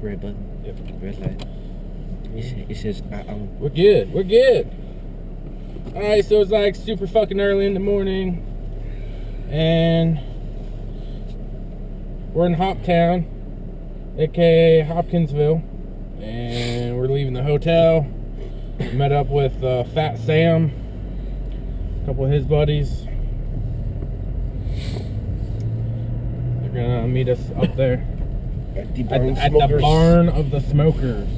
Red button. Yep. Red light. It says, We're good. We're good. Alright, so it's like super fucking early in the morning. And we're in Hoptown, aka Hopkinsville. And we're leaving the hotel. Met up with Fat Sam, a couple of his buddies. They're gonna meet us up there at the barn of the smokers.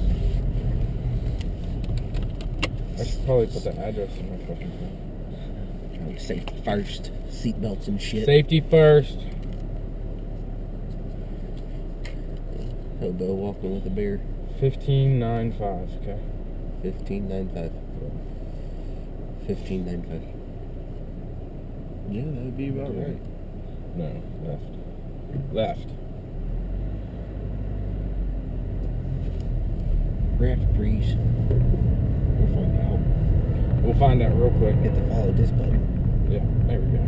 I should probably put the address in my fucking phone. Trying to safety first, seatbelts and shit. Safety first. Hobo walking with a beer. 1595. Okay. 1595. 1595. Yeah, that would be about right. No, left. Draft breeze. We'll find out real quick. Hit the follow this button. Yeah, there we go.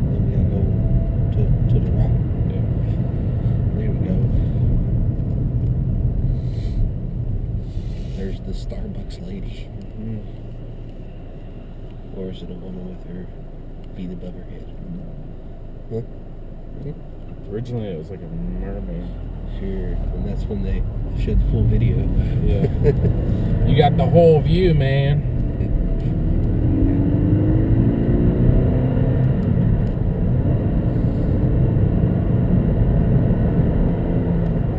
Then we gotta go to the right. Yeah. There we go. There's the Starbucks lady. Mm-hmm. Or is it a woman with her feet above her head? Huh? Originally it was like a mermaid. Sure, and that's when they showed the full video. Yeah. You got the whole view, man.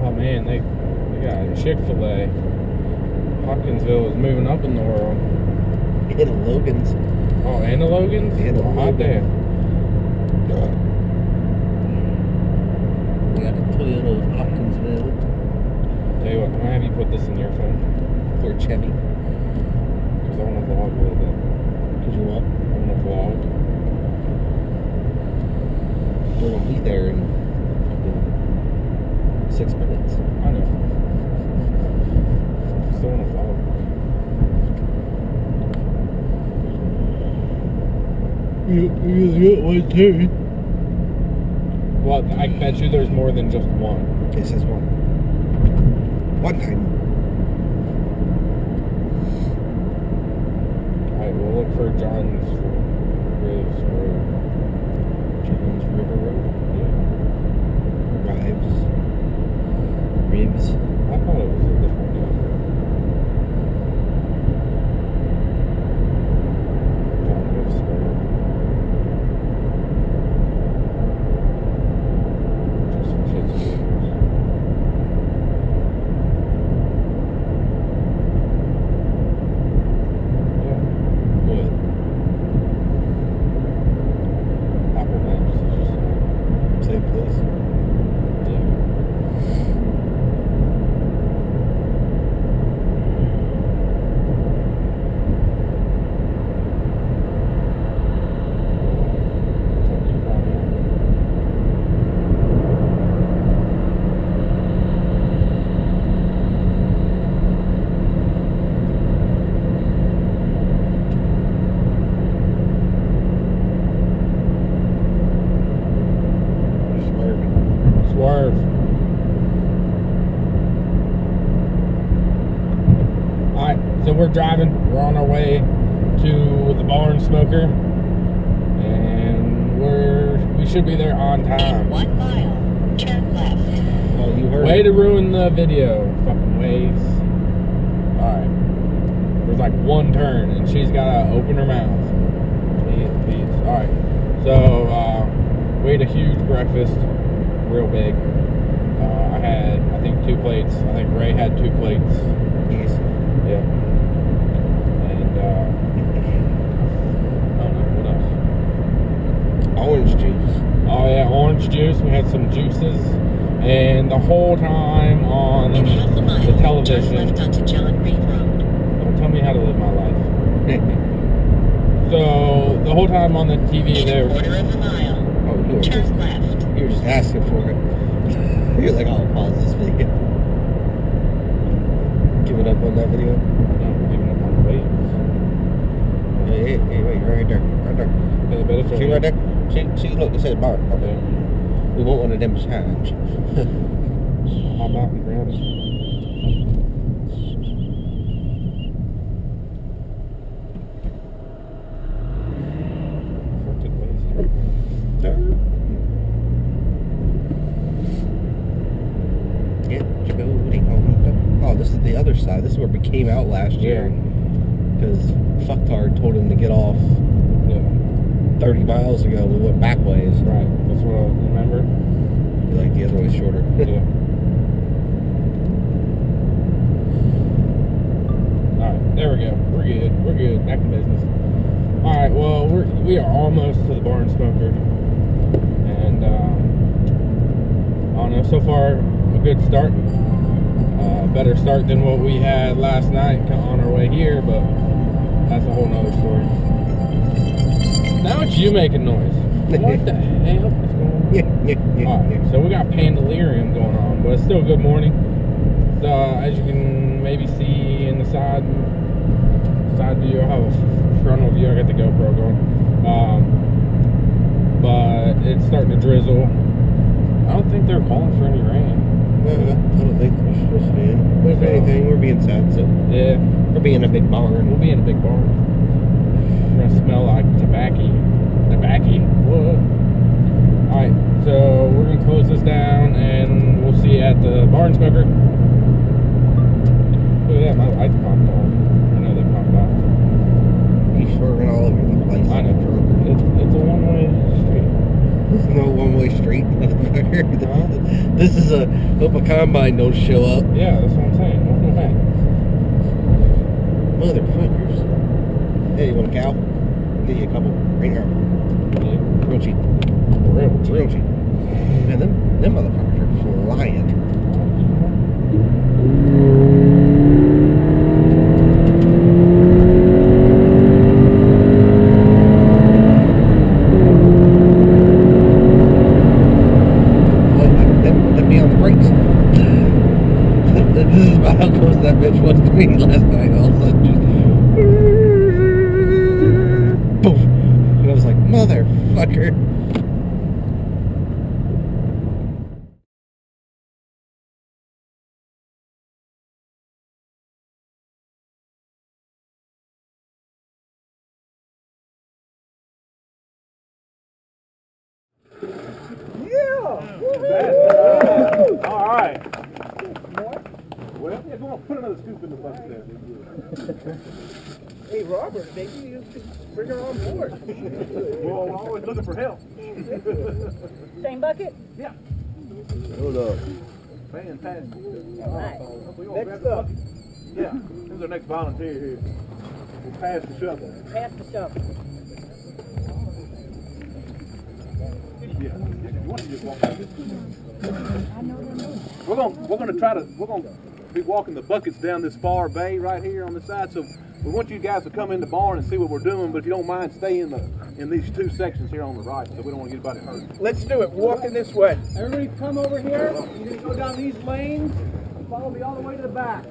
Oh man, they got Chick-fil-A. Hopkinsville is moving up in the world. And a Logan's. Oh, and a Logan's? And a hot damn. We got a Toyota Hopkinsville. Tell you what, can I have you put this in your phone? Or Chevy. Because I want to vlog a little bit. Because you what? I want to vlog. We're going to be there in 6 minutes. I know. Still want to vlog. You got one too. Well, I bet you there's more than just one. It says one. One time. Alright, we'll look for John's River Road. John's River Road? Yeah. Ribs. I thought it was a different name. John Rives Road. Just for kids' games. Swerve. Alright, so we're driving. We're on our way to the Barnsmoker. And we should be there on time. 1 mile, turn left. Oh, you heard Way it. to ruin the video. Fucking waves. Alright. There's like one turn and she's gotta open her mouth. Peace. Alright. So, we ate a huge breakfast. Real big. I had, I think, 2 plates. I think Ray had 2 plates. Yes. Yeah. And, I don't know, what else? Orange juice. Oh yeah, orange juice. We had some juices. And the whole time on In half a mile, the television. turn left onto John Reeve Road. Don't tell me how to live my life. So, the whole time on the TV In there. a quarter of a mile, Oh, you were turn just, left. you were just asking for it. You're like, I'll pause this video. Give it up on that video. No, giving up on the waves. Hey, wait, right there. Yeah, but it's See right there? See, look, it says bar. Yeah. We want one of them signs. I'll hop out and grab it. Oh, this is the other side. This is where we came out last year. Because fucktard told him to get off 30 miles ago. We went back ways. Right. That's what I remember. Be like the other way shorter. Yeah. Alright, there we go. We're good. We're good. Back to business. Alright, well, we are almost to the Barnsmoker. And, I don't know, so far, a good start. Better start than what we had last night on our way here, but that's a whole nother story. Now it's you making noise. What the hell is going on? Alright, so we got Pandalirium going on, but it's still a good morning. As you can maybe see in the side view, I have a frontal view, I got the GoPro going. But it's starting to drizzle. I don't think they're calling for any rain. I don't think we're supposed to be in. But if anything, we're being sensitive. Yeah. We'll be in a big barn. We'll be in a big barn. We're gonna smell like tobacco. What? Alright, so we're gonna close this down and we'll see you at the Barnsmoker. Look at that, my lights popped on. I know they popped out. He's swerving all over the place. I know. It's a one-way street. There's no one-way street. This is a hope a combine don't show up. Yeah, that's what I'm saying. One way. Motherfuckers. Hey, you want a cow? I'll give you a couple. Bring her. Yeah. Real cheap. Real cheap. Man, them motherfuckers are flying. This is about how close that bitch was to me last night. All of a sudden, just poof, and I was like, motherfucker. Yeah! All right. Well, yeah, go on, put another scoop in the bucket there. Hey, Robert, maybe you could bring her on board. Well, we're always looking for help. Same bucket? Yeah. Hold up. Fantastic. All right. We gonna grab Next the up. bucket. Yeah. Who's our next volunteer here? We'll pass the shovel. Pass the shovel. Yeah. You want to just walk out this We're gonna be walking the buckets down this far bay right here on the side. So we want you guys to come in the barn and see what we're doing. But if you don't mind, stay in these two sections here on the right, so we don't want to get anybody hurt. Let's do it. Walking this way. Everybody, come over here. You're gonna go down these lanes and follow me all the way to the back.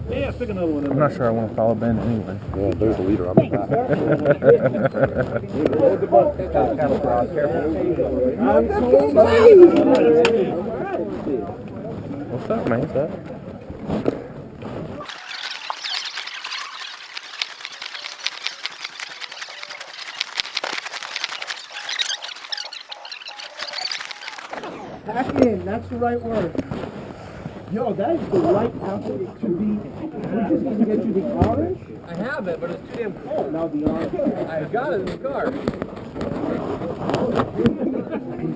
Yeah, stick another one in. I'm not sure I want to follow Ben anyway. Well, there's the leader. I'm the Hold the bucket. Cattle prod, careful. What's up, man? What's up? Back in. That's the right word. Yo, that is the right outfit to be. We just need to get you the orange. I have it, but it's too damn cold. Now the orange. I got it in the car.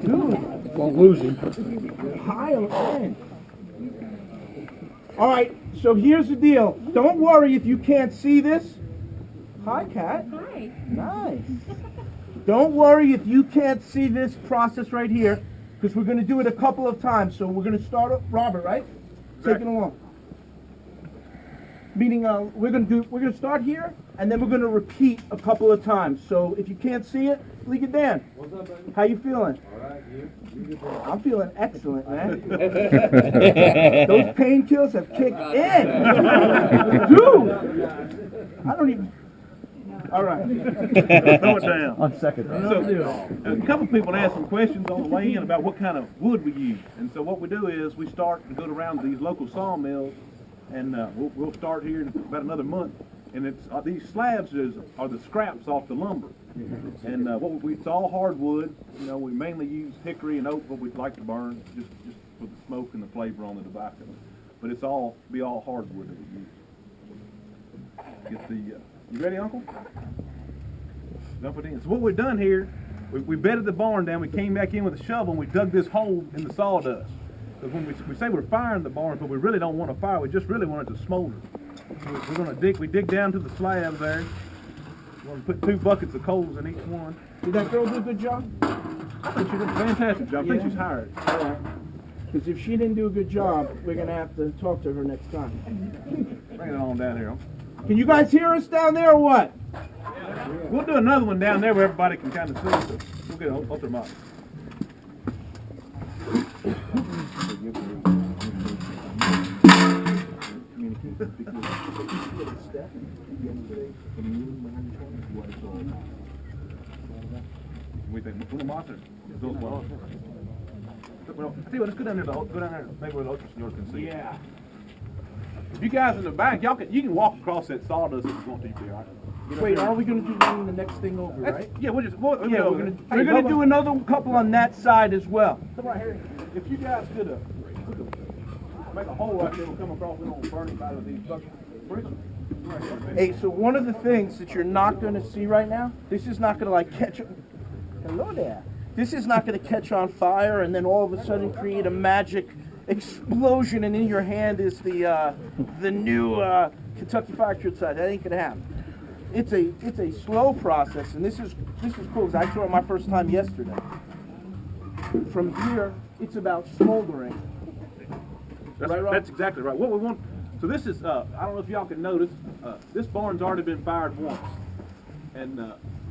Dude. Won't lose him. High on end. All right, so here's the deal. Don't worry if you can't see this. Hi, Kat. Hi. Nice. Don't worry if you can't see this process right here, because we're going to do it a couple of times. So we're going to start up, Robert, right? Take it along. Meaning, we're going to start here, and then we're going to repeat a couple of times. So if you can't see it, leave it down. What's up, baby? How you feeling? All right, you good? I'm feeling excellent, man. Those painkillers have kicked in. Dude! I All right. Throw it down. On second. So, a couple people asked some questions on the way in about what kind of wood we use. And so what we do is we start to go around these local sawmills, and we'll start here in about another month. And it's these slabs are the scraps off the lumber. And it's all hardwood. You know, we mainly use hickory and oak, but we'd like to burn just for the smoke and the flavor on the tobacco. But it's all hardwood that we use. Get the you ready, Uncle? Dump it in. So what we've done here, we bedded the barn down. We came back in with a shovel and we dug this hole in the sawdust. Because when we say we're firing the barn, but we really don't want to fire. We just really want it to smolder. So we're going to dig down to the slabs there. We're going to put 2 buckets of coals in each one. Did that girl do a good job? I think she did a fantastic job. I think she's hired. All right. Because if she didn't do a good job, we're going to have to talk to her next time. Bring it on down here. Can you guys hear us down there or what? We'll do another one down there where everybody can kind of see. So we'll get I'll throw them up. We think we'll monitor those ones. I tell you what, let's go down there. Maybe where the ultrasound can see. Yeah. If you guys in the back, you can walk across that sawdust if you want to. All right? Wait, are we going to do one in the next thing over, right? Yeah, we're We're going to do another couple on that side as well. Come right here. If you guys could make a hole right there, we'll come across and we'll burn it out of these buckets. Hey, so one of the things that you're not going to see right now, this is not going to like catch. Hello there. This is not going to catch on fire and then all of a sudden create a magic explosion, and in your hand is the new Kentucky Fire Truck side. That ain't going to happen. It's a slow process, and this is cool because I saw it my first time yesterday. From here, it's about smoldering. That's exactly right. What we want. So this is, I don't know if y'all can notice, this barn's already been fired once. And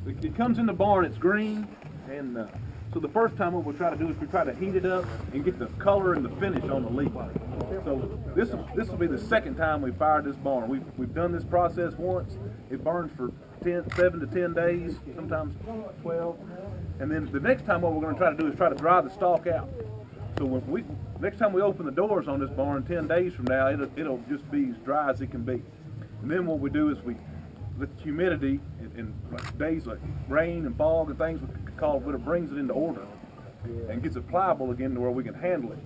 it comes in the barn, it's green, and so the first time what we'll try to do is we try to heat it up and get the color and the finish on the leaf. So this will be the second time we fired this barn. We've done this process once. It burns for 7 to 10 days, sometimes 12. And then the next time what we're going to try to do is try to dry the stalk out. So next time we open the doors on this barn 10 days from now, it'll just be as dry as it can be. And then what we do is we let the humidity in like days like rain and fog and things it brings it into order and gets it pliable again to where we can handle it.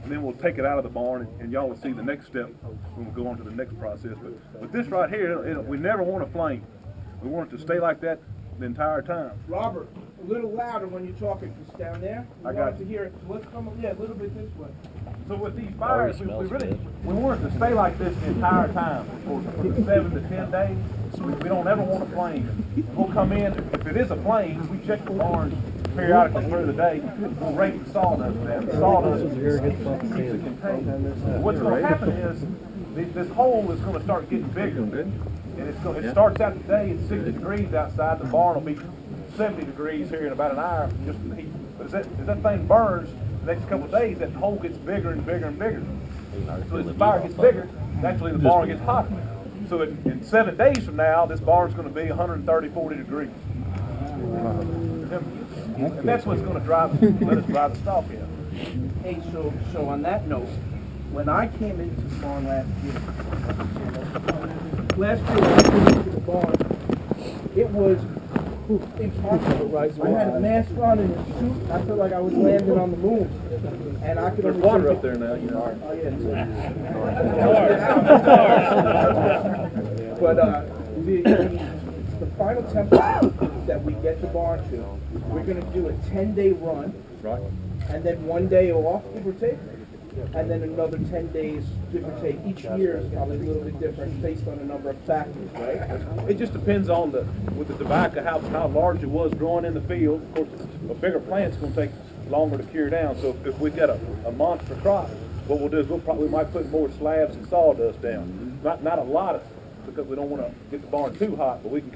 And then we'll take it out of the barn and y'all will see the next step when we go on to the next process. But this right here, we never want a flame. We want it to stay like that the entire time. Robert, a little louder when you're talking, because down there, I got to hear it. Let's come a little bit this way. So with these fires, we want it to stay like this the entire time for 7 to 10 days. We don't ever want a flame. We'll come in, if it is a flame, we check the barns periodically through the day. We'll rate the sawdust down. The sawdust keeps it contained. What's going to happen is this hole is going to start getting bigger. And it starts out today at 60 degrees outside. The barn will be 70 degrees here in about an hour, just in the heat. But as that thing burns, the next couple of days, that hole gets bigger and bigger and bigger. So as the fire gets bigger, naturally the barn gets hotter. So in 7 days from now, this barn's going to be 130, 40 degrees. And that's what's going to let us drive the stalk in. Hey, so on that note, when I came into the barn last year when I came into the barn, it was impossible, right? So I had a mask on and a suit. I felt like I was landing on the moon. And I could There's water up there now, you know. Oh, yeah. But the final temperature that we get the barn to, we're going to do a 10-day run. Right. And then 1 day off, give or take. And then another 10 days, give or take. Each year is probably a little bit different based on a number of factors, right? It just depends on with the tobacco, how large it was growing in the field. Of course, a bigger plant's going to take longer to cure down. So if we've got a monster crop, what we'll do is we might put more slabs and sawdust down. Not a lot of, because we don't want to get the barn too hot, but we can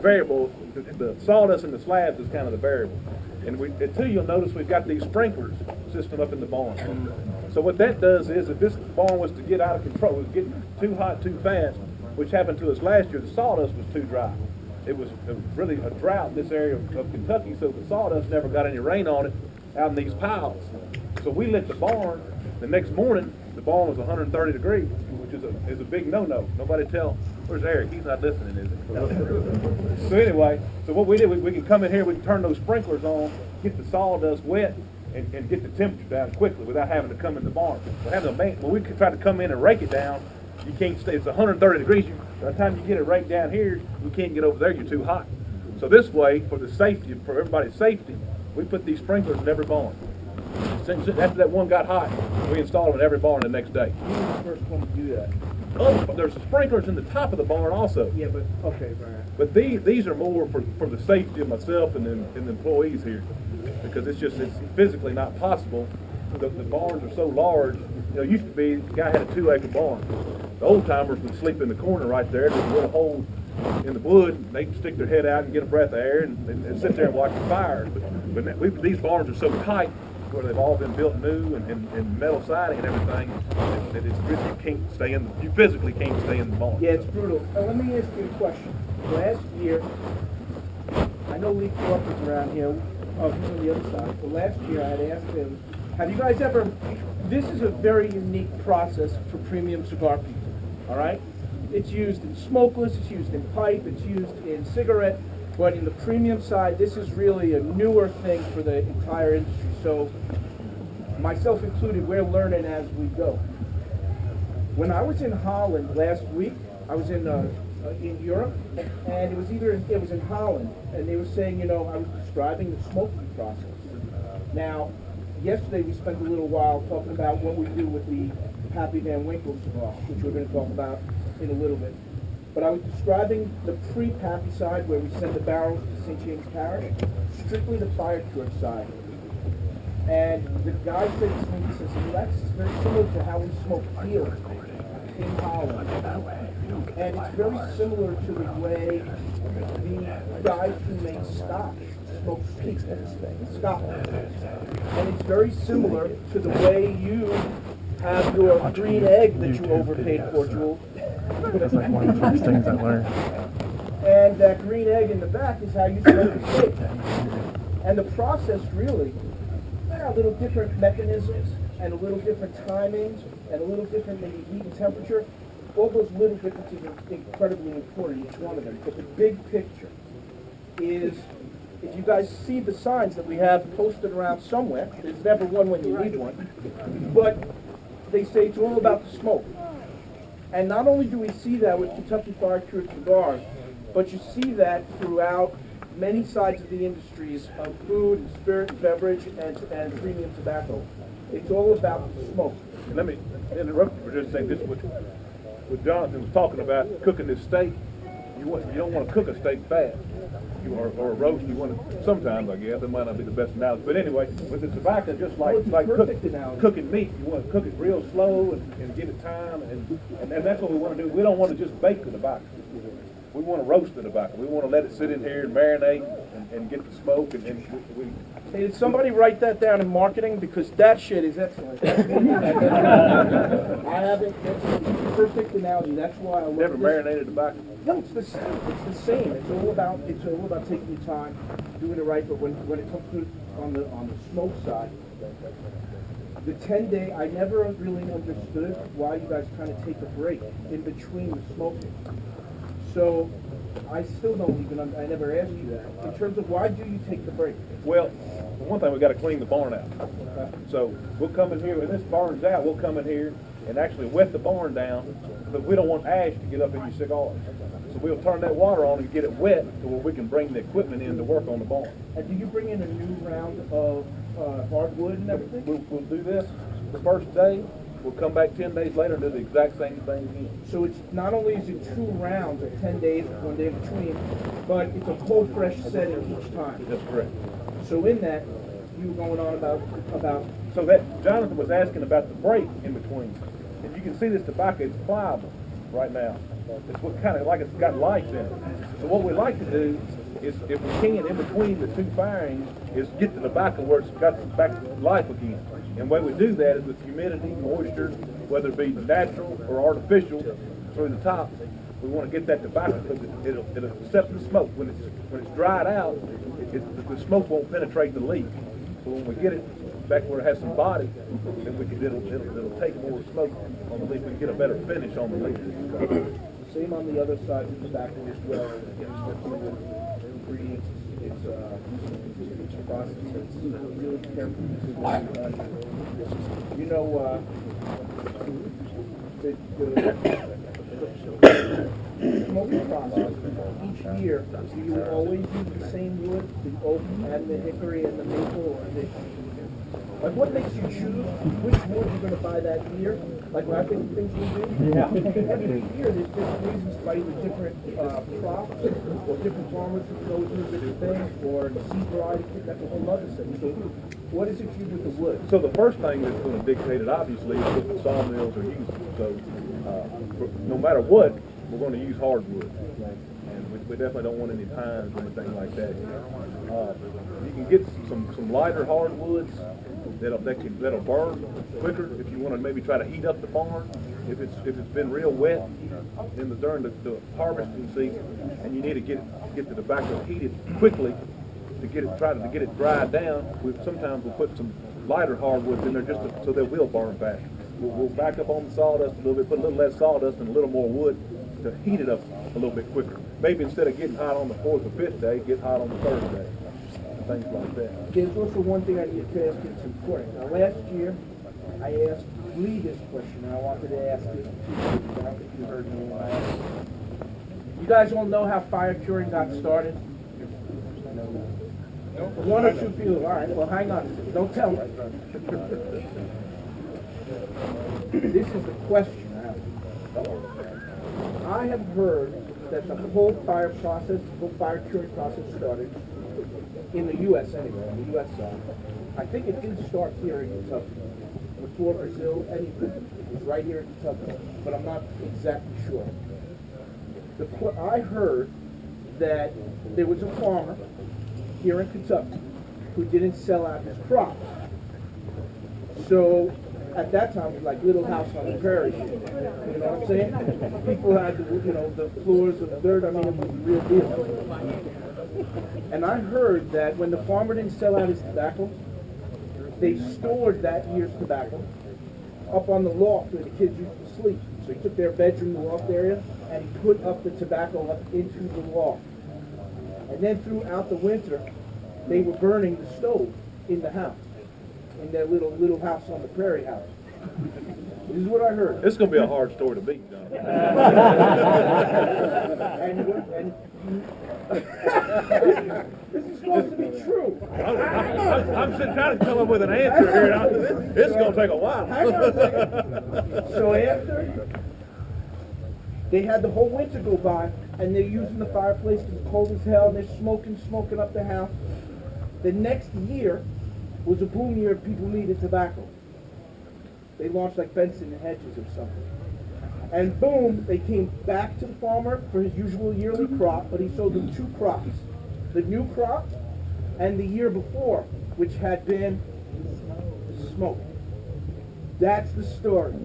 variable. The sawdust and the slabs is kind of the variable. And too, you'll notice we've got these sprinklers system up in the barn. So what that does is, if this barn was to get out of control, it was getting too hot too fast, which happened to us last year. The sawdust was too dry. It was really a drought in this area of Kentucky, so the sawdust never got any rain on it out in these piles. So we lit the barn. The next morning, the barn was 130 degrees, which is a big no-no. Nobody tell. Where's Eric? He's not listening, is he? So anyway, so what we did, we can come in here, we can turn those sprinklers on, get the sawdust wet, and get the temperature down quickly without having to come in the barn. When we try to come in and rake it down, you can't stay. It's 130 degrees. By the time you get it raked down here, you can't get over there. You're too hot. So this way, for the safety, for everybody's safety, we put these sprinklers in every barn. After that one got hot, we installed them in every barn the next day. You were the first one to do that. Oh, there's sprinklers in the top of the barn also. Yeah, but okay, Brian. But these are more for the safety of myself and the employees here, because it's physically not possible. The barns are so large. You know, it used to be the guy had a 2-acre barn. The old timers would sleep in the corner right there. There's a little hole in the wood. And they can stick their head out and get a breath of air and sit there and watch the fires. But these barns are so tight, where they've all been built new and metal siding and everything, that it's really, you physically can't stay in the barn. Yeah, it's brutal. Let me ask you a question. Last year, I know Lee Clark was around here. Oh, he's on the other side. But last year I had asked him, have you guys ever, this is a very unique process for premium cigar people, all right? It's used in smokeless, it's used in pipe, it's used in cigarette, but in the premium side, this is really a newer thing for the entire industry. So, myself included, we're learning as we go. When I was in Holland last week, I was in Europe, and it was in Holland, and they were saying, you know, I was describing the smoking process. Now, yesterday we spent a little while talking about what we do with the Pappy Van Winkle cigar, which we're going to talk about in a little bit. But I was describing the pre-Pappy side, where we send the barrels to St. James Parish, strictly the fire cured side. And the guy said to me, he says, well, that's very similar to how we smoke heel in Holland. And it's very similar to the way the guys who make stock smoke Scotland. And it's very similar to the way you have your green egg that you overpaid for, Jewel. That's like one of the first things I learned. And that green egg in the back is how you smoke the steak. And the process really, there are little different mechanisms and a little different timings and a little different maybe heat and temperature. All those little differences are incredibly important, each one of them. But the big picture is, if you guys see the signs that we have posted around somewhere, there's never one when you need one, but they say it's all about the smoke. And not only do we see that with Kentucky Fire Cured cigars, but you see that throughout many sides of the industries of food and spirit and beverage and premium tobacco. It's all about the smoke. And let me interrupt you for just saying this. What Jonathan was talking about, cooking this steak, you don't want to cook a steak fast. Or a roast, you want to, sometimes I guess, it might not be the best analogy. But anyway, with the tobacco, just like cooking meat, you want to cook it real slow and give it time, and that's what we want to do. We don't want to just bake the tobacco. We want to roast the tobacco. We want to let it sit in here and marinate and get the smoke. Hey, did somebody write that down in marketing? Because that shit is excellent. I haven't. That's the perfect analogy. That's why I love never marinated tobacco. No, it's the same. It's the same. It's all about taking your time, doing it right. But when it comes to on the smoke side, the 10-day, I never really understood why you guys kind of take a break in between the smoking. So I still don't even, I never asked you that. In terms of why do you take the break? Well, for one thing, we got to clean the barn out. So we'll come in here, when this barn's out, we'll come in here and actually wet the barn down, but we don't want ash to get up in your cigars. So we'll turn that water on and get it wet to where we can bring the equipment in to work on the barn. And do you bring in a new round of hardwood and everything? We'll do this the first day. We'll come back 10 days later and do the exact same thing again. So it's not only is it 2 rounds of 10 days, 1 day between, but it's a whole fresh setting each time. That's correct. So in that, you were going on about. So that Jonathan was asking about the break in between. If you can see this tobacco, it's pliable right now. It's what kind of like it's got life in it. So what we like to do is, if we can, in between the 2 firings, is get the tobacco where it's got back to life again. And the way we do that is with humidity, moisture, whether it be natural or artificial, through the top. we want to get that tobacco because it'll accept the smoke. When it's dried out, the smoke won't penetrate the leaf. So when we get it back where it has some body, then it'll take more smoke on the leaf and get a better finish on the leaf. Same on the other side of the tobacco as well. Ingredients, it's process. It's really careful. You know, the smoking process, each year, do you always use the same wood, the oak and the hickory and the maple, or like what makes you choose which wood you're going to buy that year? Like when I think of things we do, every year there's different reasons to buy either different crops or different farmers who go do different things, or seed variety, that's a whole other thing. So what is it you do with the wood? So the first thing that's going to dictate it, obviously, is what the sawmills are using. So no matter what, we're going to use hardwood. And we definitely don't want any pines or anything like that. You can get some lighter hardwoods that'll burn quicker if you want to maybe try to heat up the barn. If it's been real wet during the harvesting season, and you need to get the tobacco heated quickly to get it dried down, sometimes we'll put some lighter hardwoods in there so they will burn faster. We'll back up on the sawdust a little bit, put a little less sawdust and a little more wood to heat it up a little bit quicker. Maybe instead of getting hot on the 4th or 5th day, get hot on the 3rd day. Things like that. There's also one thing I need to ask you that's important. Now, last year, I asked Lee this question, and I wanted to ask this to you. I don't think you heard me when I asked. You guys all know how fire curing got started? One or two people. All right, well, hang on. Don't tell me. This is the question I have heard that the whole fire curing process started in the U.S. anyway, on the U.S. side. I think it did start here in Kentucky. Before Brazil, anything. It was right here in Kentucky, but I'm not exactly sure. I heard that there was a farmer here in Kentucky who didn't sell out his crops. So at that time, it was like Little House on the Prairie. You know what I'm saying? People had the floors of dirt. I mean, it was a real deal. And I heard that when the farmer didn't sell out his tobacco, they stored that year's tobacco up on the loft where the kids used to sleep. So he took their bedroom, the loft area, and he put up the tobacco up into the loft. And then throughout the winter, they were burning the stove in the house, in their little house on the prairie house. This is what I heard. It's going to be a hard story to beat, John. This is supposed to be true. I'm trying to come up with an answer here. It's going to take a while. Hang on a second. So after they had the whole winter go by, and they're using the fireplace, it's cold as hell, and they're smoking up the house. The next year was a boom year. People needed tobacco. They launched like Benson and Hedges or something. And boom, they came back to the farmer for his usual yearly crop, but he sold them two crops. The new crop and the year before, which had been smoke. That's the story.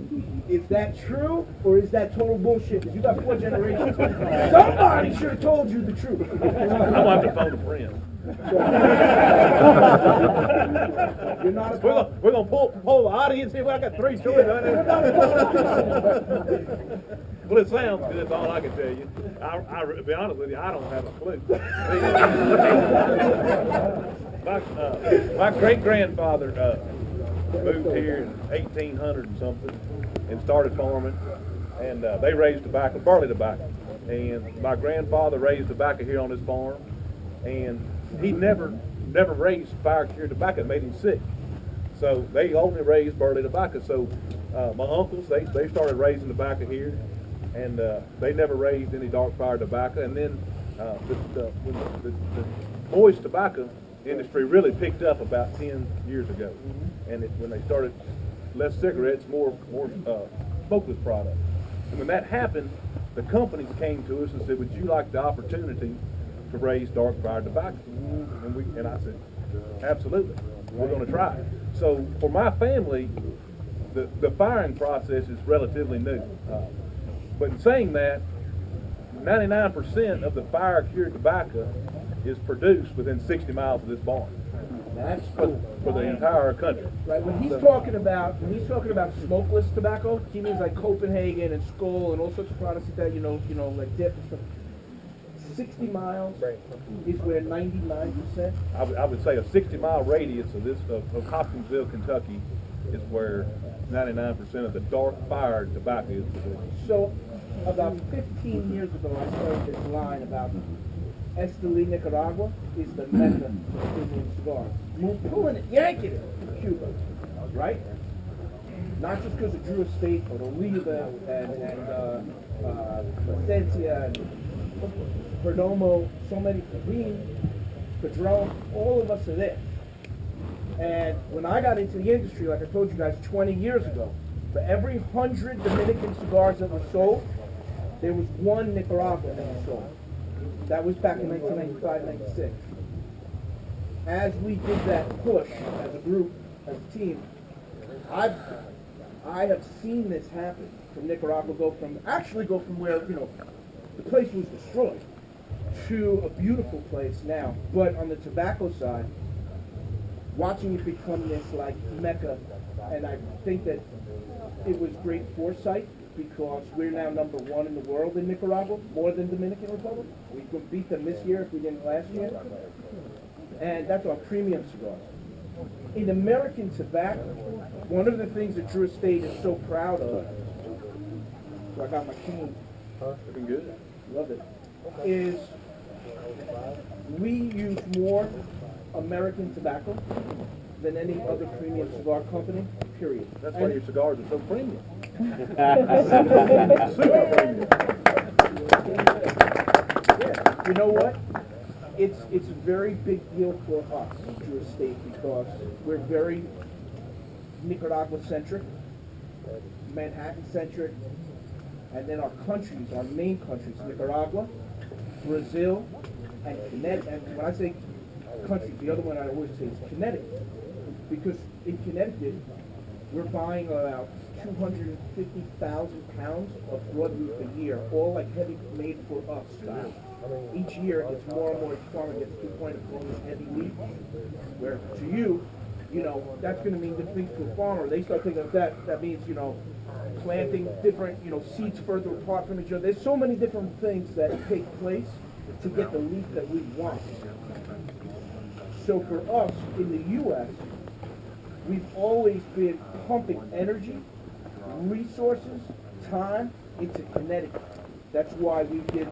Is that true, or is that total bullshit? Because you got 4 generations. Somebody should have told you the truth. I'm going to have to phone a friend. You're not We're going to pull the audience here. Well, I got 3 stories on it. Well, it sounds good. That's all I can tell you. To be honest with you, I don't have a clue. My great-grandfather moved here in 1800 and something and started farming, and they raised tobacco, barley tobacco. And my grandfather raised tobacco here on his farm, and he never raised fire-cured tobacco. It made him sick. So they only raised barley tobacco. So my uncles, they started raising tobacco here, and they never raised any dark fire tobacco. And then when the moist tobacco industry really picked up about 10 years ago, and when they started less cigarettes, more smokeless products. And when that happened, the companies came to us and said, "Would you like the opportunity to raise dark fire tobacco?" And I said, "Absolutely, we're going to try." So for my family, the firing process is relatively new. But in saying that, 99% of the fire-cured tobacco is produced within 60 miles of this barn That's cool. for the entire country. Right, when he's talking about smokeless tobacco, he means like Copenhagen and Skoal and all sorts of products like that, like dip and stuff. 60 miles is where 99%. I would say a 60-mile radius of Hopkinsville, Kentucky, is where 99% of the dark-fired tobacco is produced. So, about 15 years ago, I started this line about Esteli, Nicaragua is the mecca for premium cigars. Pulling it, yanking it from Cuba, right? Not just because of DrewEstate, but Oliva and Placencia and Perdomo, so many, Padron, all of us are there. And when I got into the industry, like I told you guys 20 years ago, for every 100 Dominican cigars that were sold, there was one Nicaraguan that was sold. That was back in 1995, 96. As we did that push as a group, as a team, I have seen this happen from Nicaragua go from where, the place was destroyed to a beautiful place now. But on the tobacco side, watching it become this like mecca, and I think that it was great foresight because we're now number one in the world in Nicaragua, more than Dominican Republic. We could beat them this year if we didn't last year. And that's our premium cigars. In American tobacco, one of the things that DrewEstate is so proud of, so I got my cane, Looking good. love it, is we use more American tobacco than any other premium cigar company, period. That's why your cigars are so premium. You know what? It's a very big deal for us, DrewEstate, because we're very Nicaragua-centric, Manhattan-centric, and then our countries, our main countries, Nicaragua, Brazil, and Connecticut. And when I say countries, the other one I always say is Connecticut, because in Connecticut, we're buying about 250,000 pounds of broadleaf a year, all like heavy made for us style. Each year, it's more and more, each farmer gets to the point of calling it heavy leaf, where to you, that's going to mean different things to a farmer. They start thinking of that means, planting different, seeds further apart from each other. There's so many different things that take place to get the leaf that we want. So for us, in the U.S., we've always been pumping energy, resources, time into Connecticut. That's why we did